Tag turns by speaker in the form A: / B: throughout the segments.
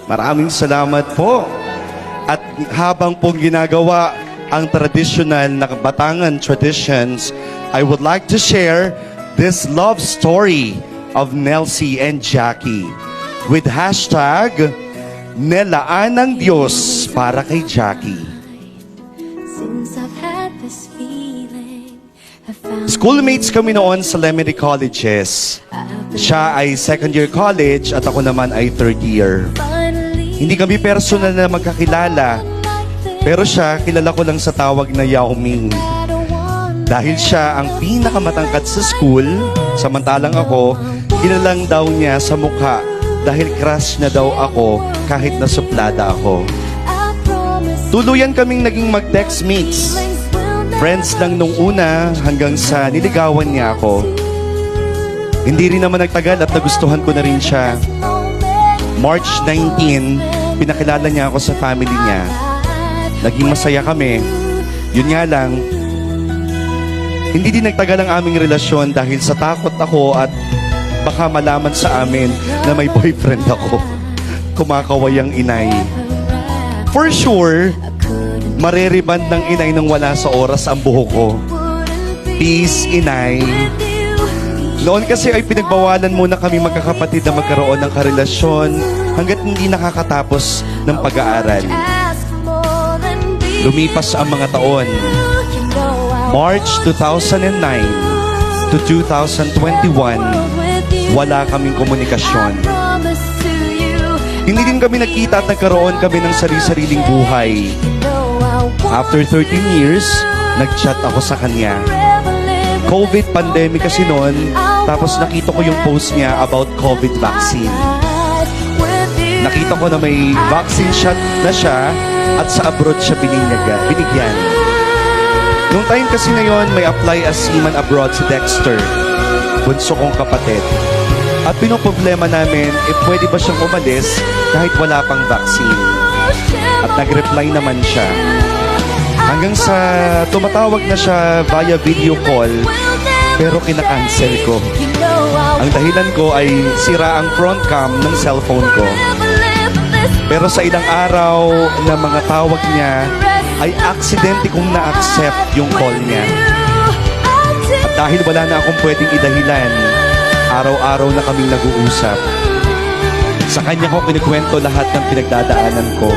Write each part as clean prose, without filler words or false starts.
A: Maraming salamat po. At habang pong ginagawa ang traditional na Batangan traditions, I would like to share this love story of Nelsie and Jackie with hashtag Nelaan ng Diyos para kay Jackie.
B: Since I've had this feeling, I found
A: Schoolmates kami noon sa Lemery Colleges. Siya ay second year college at ako naman ay third year.
B: finally
A: Hindi kami personal na magkakilala, pero siya kilala ko lang sa tawag na Yao Ming.
B: I don't want
A: Dahil siya ang pinakamatangkad sa school, samantalang ako, kilalang daw niya sa mukha dahil crush na daw ako kahit nasuplada ako.
B: I promise
A: Tuluyan kaming naging mag-text mates.
B: things will never
A: Friends lang nung una hanggang sa niligawan niya ako. Hindi rin naman nagtagal at nagustuhan ko na rin siya. March 19, pinakilala niya ako sa family niya. Naging masaya kami. Yun nga lang, hindi din nagtagal ang aming relasyon dahil sa takot ako at baka malaman sa amin na may boyfriend ako. Kumakaway ang inay. For sure, mareriband ng inay nang wala sa oras ang buhok ko. Peace, inay. Noon kasi ay pinagbawalan muna kami magkakapatid na magkaroon ng karelasyon hanggat hindi nakakatapos ng pag-aaral. Lumipas ang mga taon. March 2009 to 2021, wala kaming komunikasyon. Hindi din kami nakita at nagkaroon kami ng sarili-sariling buhay. After 13 years, nag-chat ako sa kanya. COVID pandemic kasi noon, tapos nakita ko yung post niya about COVID vaccine. Nakita ko na may vaccine shot na siya at sa abroad siya binigyan. Noong time kasi ngayon, may apply as seaman abroad si Dexter, bunso kong kapatid. At pinoproblema namin if pwede ba siyang umalis kahit wala pang vaccine. At nag-reply naman siya. Hanggang sa tumatawag na siya via video call, pero kinakancel ko. Ang dahilan ko ay sira ang front cam ng cellphone ko. Pero sa ilang araw na mga tawag niya, ay aksidente kong na-accept yung call niya. At dahil wala na akong pwedeng idahilan, araw-araw na kaming nag-uusap. Sa kanya ko kinikwento lahat ng pinagdadaanan ko.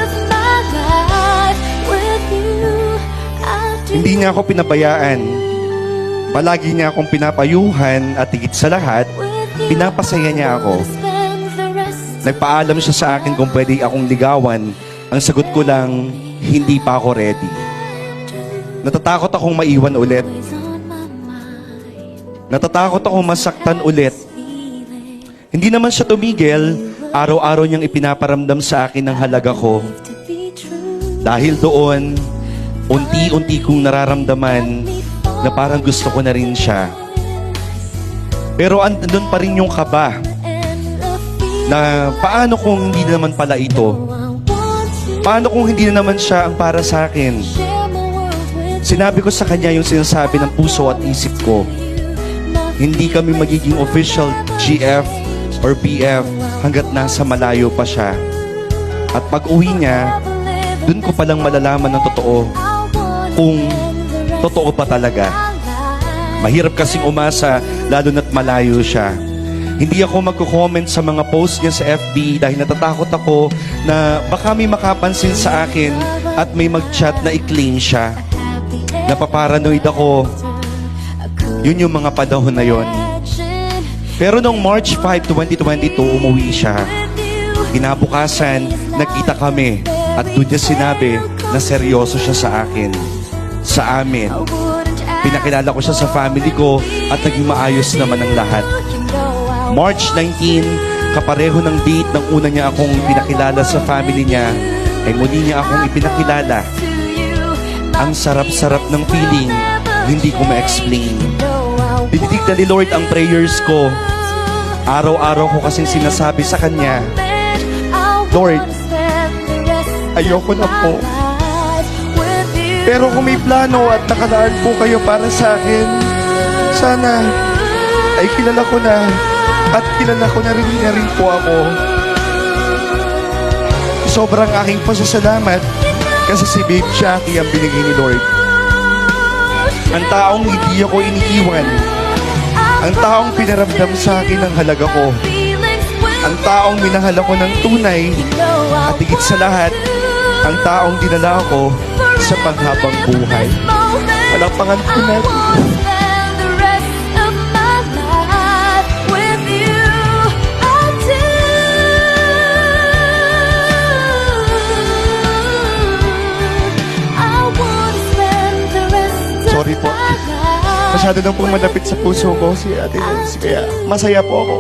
A: Hindi niya ako pinabayaan. Palagi niya akong pinapayuhan at higit sa lahat, pinapasaya niya ako. Nagpaalam siya sa akin kung pwede akong ligawan. Ang sagot ko lang, hindi pa ako ready. Natatakot akong maiwan ulit. Natatakot akong masaktan ulit. Hindi naman siya tumigil, araw-araw niyang ipinaparamdam sa akin ang halaga ko. Dahil doon, unti-unti kong nararamdaman na parang gusto ko na rin siya. Pero andun pa rin yung kaba na paano kung hindi naman pala ito? Paano kung hindi na naman siya ang para sa akin? Sinabi ko sa kanya yung sinasabi ng puso at isip ko. Hindi kami magiging official GF or BF hanggat nasa malayo pa siya. At pag uwi niya, dun ko palang malalaman ng totoo kung totoo pa talaga. Mahirap kasing umasa lalo na't malayo siya. Hindi ako magko-comment sa mga post niya sa FB dahil natatakot ako na baka may makapansin sa akin at may mag-chat na i-claim siya. Napaparanoid ako. Yun yung mga panahon na yon. Pero noong March 5, 2022, umuwi siya. Kinabukasan, nagkita kami at doon niya sinabi na seryoso siya sa akin. Sa amin. Pinakilala ko siya sa family ko at naging maayos naman ang lahat. March 19, kapareho ng date ng una niya akong pinakilala sa family niya, ay muli niya akong ipinakilala. Ang sarap-sarap ng feeling, hindi ko ma-explain. Dinidignan ni Lord ang prayers ko. Araw-araw ko kasing sinasabi sa Kanya, Lord, ayoko na po. Pero kung may plano at nakalaan po kayo para sa akin, sana ay kilala ko na at kilala ko na rin po ako. sobrang aking pasasalamat kasi si Babe Jackie ang binigay ni Lord. Ang taong hindi ako iniiwan. Ang taong pinaramdam sa akin ang halaga ko. Ang taong minahal ako ng tunay. At higit sa lahat, ang taong dinala ako sa panghabang buhay. Palakpakan po natin. Sorry po. Masyado na pong malapit sa puso ko si Ate Nancy. Kaya masaya po ako.